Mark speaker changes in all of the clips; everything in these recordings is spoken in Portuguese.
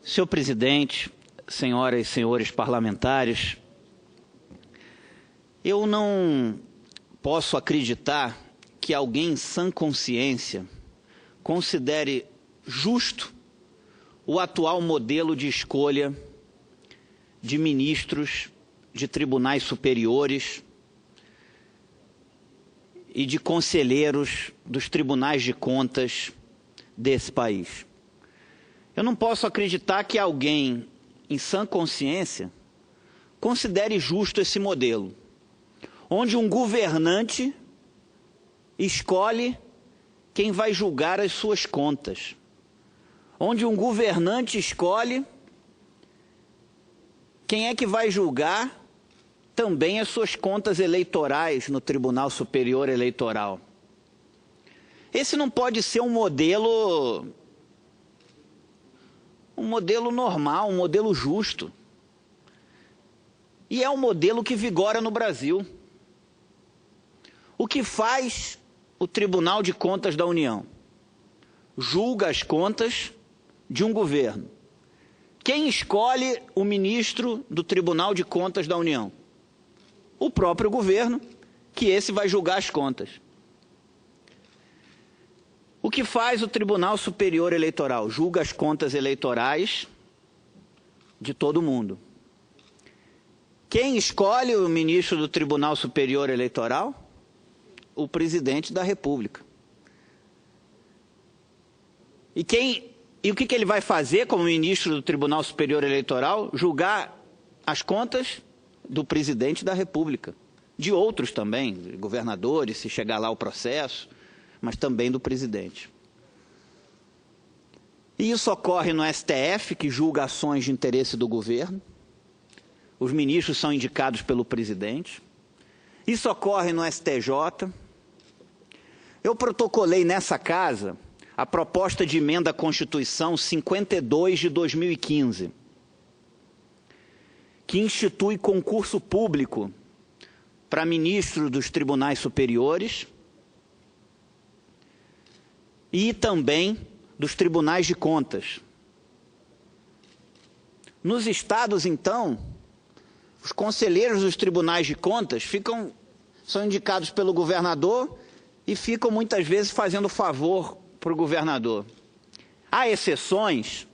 Speaker 1: Senhor presidente, senhoras e senhores parlamentares, eu não posso acreditar que alguém em sã consciência considere justo o atual modelo de escolha de ministros de tribunais superiores e de conselheiros dos tribunais de contas desse país. Eu não posso acreditar que alguém em sã consciência considere justo esse modelo, onde um governante escolhe quem vai julgar as suas contas, onde um governante escolhe quem é que vai julgar também as suas contas eleitorais no Tribunal Superior Eleitoral. Esse não pode ser um modelo normal, um modelo justo. E é um modelo que vigora no Brasil. O que faz o Tribunal de Contas da União? Julga as contas de um governo. Quem escolhe o ministro do Tribunal de Contas da União? O próprio governo, que esse vai julgar as contas. O que faz o Tribunal Superior Eleitoral? Julga as contas eleitorais de todo mundo. Quem escolhe o ministro do Tribunal Superior Eleitoral? O presidente da República. E o que ele vai fazer como ministro do Tribunal Superior Eleitoral? Julgar as contas do presidente da República. De outros também, governadores, se chegar lá o processo, mas também do presidente. E isso ocorre no STF, que julga ações de interesse do governo. Os ministros são indicados pelo presidente. Isso ocorre no STJ. Eu protocolei nessa casa a proposta de emenda à Constituição 52 de 2015, que institui concurso público para ministro dos tribunais superiores e também dos tribunais de contas. Nos estados, então, os conselheiros dos tribunais de contas são indicados pelo governador e ficam muitas vezes fazendo favor para o governador. Há exceções,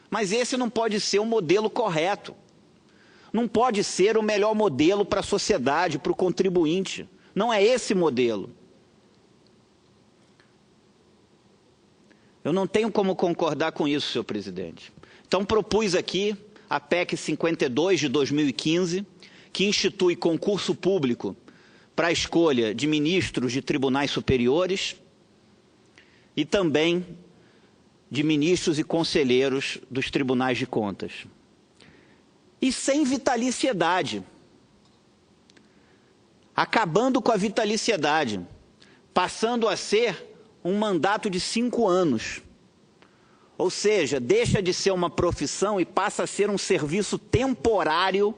Speaker 1: mas esse não pode ser o modelo correto. Não pode ser o melhor modelo para a sociedade, para o contribuinte. Não é esse modelo. Eu não tenho como concordar com isso, senhor presidente. Então, propus aqui a PEC 52 de 2015, que institui concurso público para a escolha de ministros de tribunais superiores e também de ministros e conselheiros dos tribunais de contas. E sem vitaliciedade. Acabando com a vitaliciedade, passando a ser um mandato de 5 anos. Ou seja, deixa de ser uma profissão e passa a ser um serviço temporário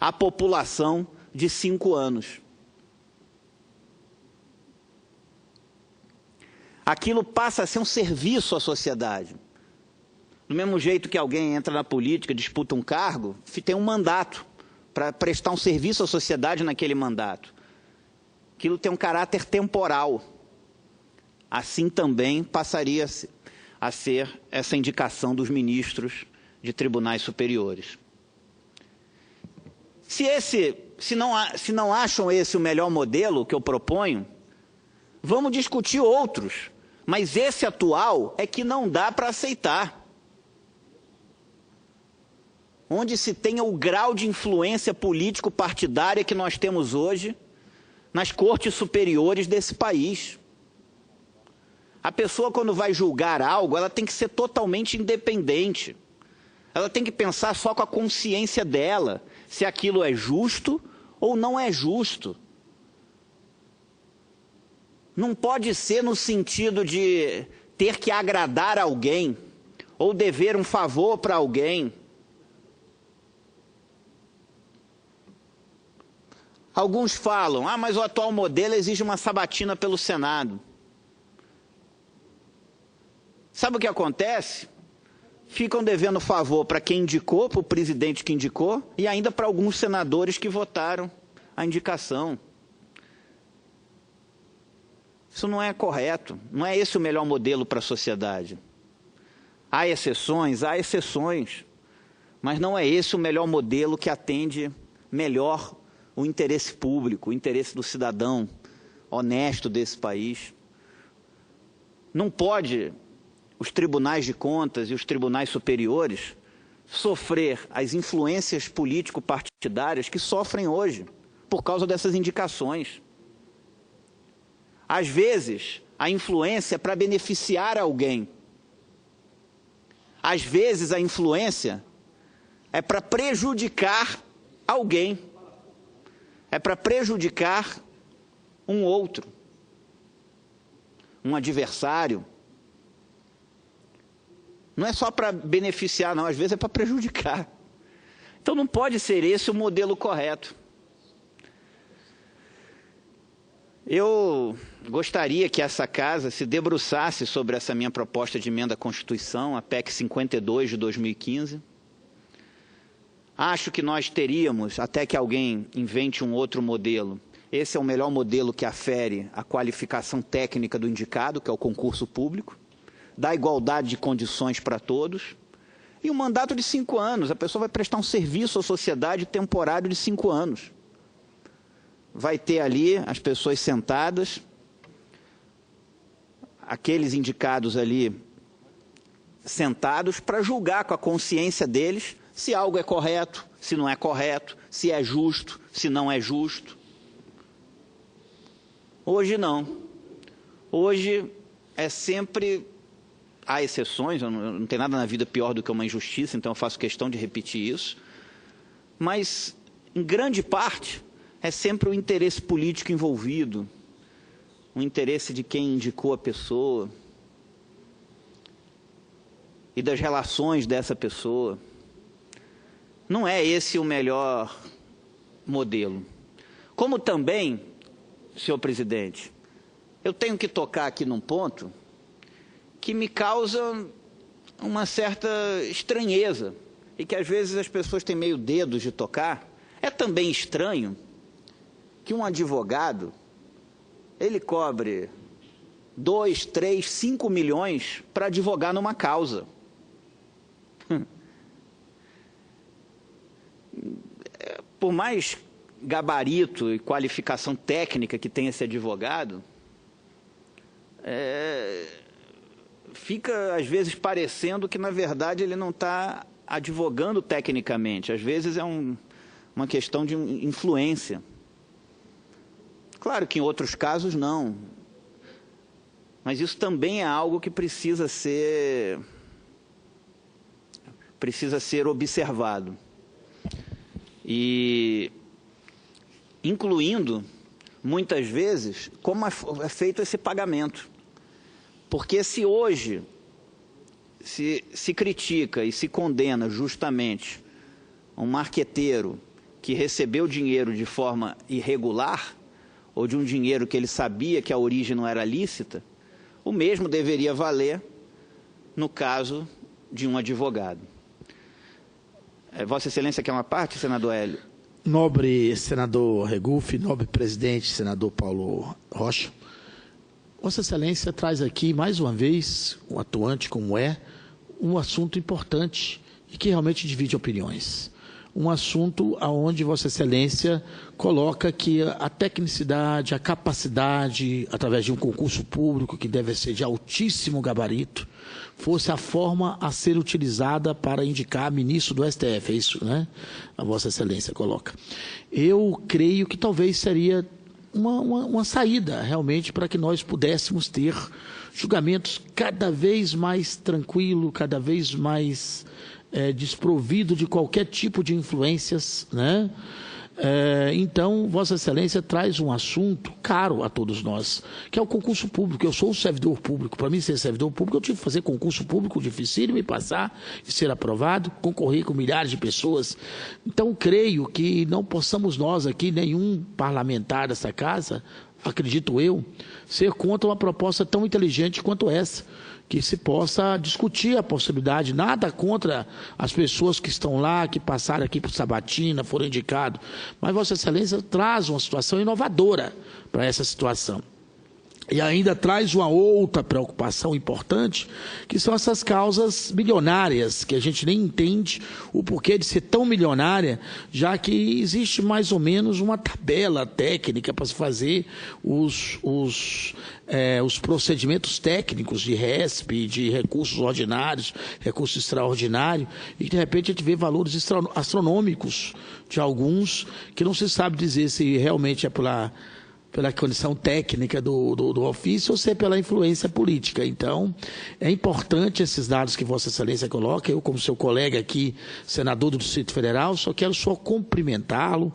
Speaker 1: à população de 5 anos. Aquilo passa a ser um serviço à sociedade. Do mesmo jeito que alguém entra na política, disputa um cargo, tem um mandato para prestar um serviço à sociedade naquele mandato. Aquilo tem um caráter temporal. Assim também passaria a ser essa indicação dos ministros de tribunais superiores. Se não acham esse o melhor modelo que eu proponho, vamos discutir outros. Mas esse atual é que não dá para aceitar. Onde se tenha o grau de influência político-partidária que nós temos hoje nas cortes superiores desse país. A pessoa, quando vai julgar algo, ela tem que ser totalmente independente. Ela tem que pensar só com a consciência dela, se aquilo é justo ou não é justo. Não pode ser no sentido de ter que agradar alguém ou dever um favor para alguém. Alguns falam, mas o atual modelo exige uma sabatina pelo Senado. Sabe o que acontece? ficam devendo favor para quem indicou, para o presidente que indicou, e ainda para alguns senadores que votaram a indicação. Isso não é correto, não é esse o melhor modelo para a sociedade. Há exceções, mas não é esse o melhor modelo que atende melhor o interesse público, o interesse do cidadão honesto desse país. Não pode os tribunais de contas e os tribunais superiores sofrer as influências político-partidárias que sofrem hoje por causa dessas indicações. Às vezes, a influência é para beneficiar alguém. Às vezes, a influência é para prejudicar alguém. É para prejudicar um outro, um adversário. Não é só para beneficiar, não. Às vezes é para prejudicar. Então, não pode ser esse o modelo correto. Eu gostaria que essa casa se debruçasse sobre essa minha proposta de emenda à Constituição, a PEC 52 de 2015. Acho que nós teríamos, até que alguém invente um outro modelo, esse é o melhor modelo que afere a qualificação técnica do indicado, que é o concurso público, dá igualdade de condições para todos, e um mandato de 5 anos, a pessoa vai prestar um serviço à sociedade temporário de 5 anos. Vai ter ali as pessoas sentadas, aqueles indicados ali sentados para julgar com a consciência deles se algo é correto, se não é correto, se é justo, se não é justo. Hoje não. Hoje é sempre... Há exceções, não tem nada na vida pior do que uma injustiça, então eu faço questão de repetir isso. Mas, em grande parte, é sempre o interesse político envolvido, o interesse de quem indicou a pessoa e das relações dessa pessoa. Não é esse o melhor modelo. Como também, senhor presidente, eu tenho que tocar aqui num ponto que me causa uma certa estranheza e que às vezes as pessoas têm meio dedos de tocar. É também estranho que um advogado, ele cobre 2, 3, 5 milhões para advogar numa causa. Por mais gabarito e qualificação técnica que tenha esse advogado, fica às vezes parecendo que na verdade ele não está advogando tecnicamente. Às vezes é uma questão de influência. Claro que em outros casos não. Mas isso também é algo que precisa ser observado. E incluindo, muitas vezes, como é feito esse pagamento. Porque se hoje se critica e se condena justamente um marqueteiro que recebeu dinheiro de forma irregular, ou de um dinheiro que ele sabia que a origem não era lícita, o mesmo deveria valer no caso de um advogado. Vossa Excelência quer uma parte, senador Hélio?
Speaker 2: Nobre senador Regufe, nobre presidente, senador Paulo Rocha, Vossa Excelência traz aqui, mais uma vez, um atuante como um assunto importante e que realmente divide opiniões. Um assunto onde Vossa Excelência coloca que a tecnicidade, a capacidade, através de um concurso público que deve ser de altíssimo gabarito, fosse a forma a ser utilizada para indicar ministro do STF, é isso, né? A Vossa Excelência coloca. Eu creio que talvez seria uma saída, realmente, para que nós pudéssemos ter julgamentos cada vez mais tranquilos, cada vez mais desprovido de qualquer tipo de influências, né? Então, Vossa Excelência traz um assunto caro a todos nós, que é o concurso público. Eu sou um servidor público. Para mim, ser servidor público, eu tive que fazer concurso público dificílimo e passar e ser aprovado, concorrer com milhares de pessoas. Então, creio que não possamos nós aqui, nenhum parlamentar dessa casa, acredito eu, ser contra uma proposta tão inteligente quanto essa, que se possa discutir a possibilidade, nada contra as pessoas que estão lá, que passaram aqui por sabatina, foram indicados, mas Vossa Excelência traz uma situação inovadora para essa situação. E ainda traz uma outra preocupação importante, que são essas causas milionárias, que a gente nem entende o porquê de ser tão milionária, já que existe mais ou menos uma tabela técnica para se fazer os procedimentos técnicos de RESP, de recursos ordinários, recursos extraordinários, e de repente a gente vê valores astronômicos de alguns, que não se sabe dizer se realmente é pela condição técnica do ofício ou se é pela influência política. Então, é importante esses dados que Vossa Excelência coloca. Eu, como seu colega aqui, senador do Distrito Federal, só quero cumprimentá-lo,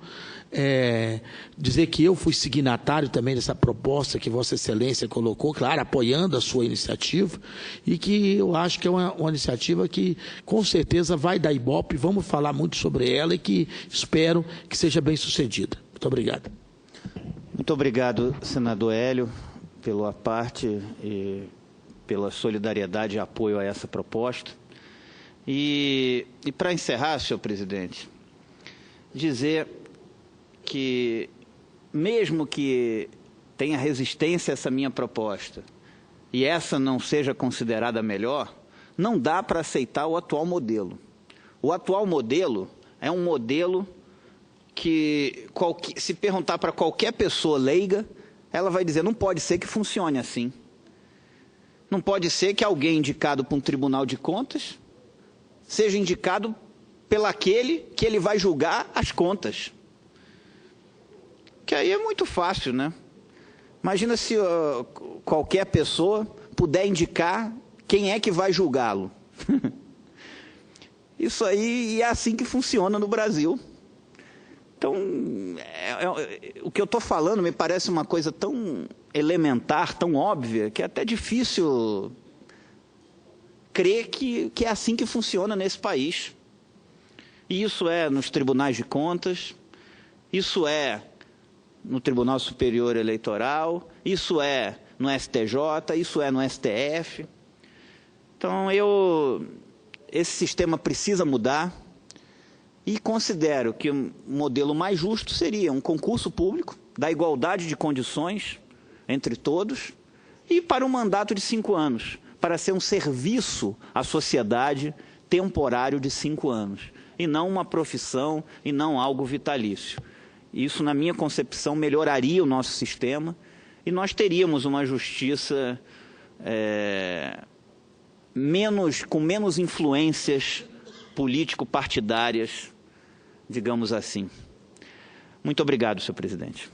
Speaker 2: dizer que eu fui signatário também dessa proposta que Vossa Excelência colocou, claro, apoiando a sua iniciativa, e que eu acho que é uma iniciativa que, com certeza, vai dar ibope, vamos falar muito sobre ela e que espero que seja bem sucedida. Muito obrigado.
Speaker 1: Muito obrigado, senador Hélio, pela parte e pela solidariedade e apoio a essa proposta. E para encerrar, senhor presidente, dizer que, mesmo que tenha resistência a essa minha proposta e essa não seja considerada melhor, não dá para aceitar o atual modelo. O atual modelo é um modelo que, se perguntar para qualquer pessoa leiga, ela vai dizer, não pode ser que funcione assim. Não pode ser que alguém indicado para um tribunal de contas seja indicado pelaquele que ele vai julgar as contas. Que aí é muito fácil, né? Imagina se qualquer pessoa puder indicar quem é que vai julgá-lo. Isso aí é assim que funciona no Brasil. Então, o que eu estou falando me parece uma coisa tão elementar, tão óbvia, que é até difícil crer que é assim que funciona nesse país. E isso é nos tribunais de contas, isso é no Tribunal Superior Eleitoral, isso é no STJ, isso é no STF. Então, esse sistema precisa mudar. E considero que o modelo mais justo seria um concurso público, da igualdade de condições entre todos, e para um mandato de 5 anos, para ser um serviço à sociedade temporário de 5 anos, e não uma profissão, e não algo vitalício. Isso, na minha concepção, melhoraria o nosso sistema, e nós teríamos uma justiça com menos influências político-partidárias, digamos assim. Muito obrigado, senhor presidente.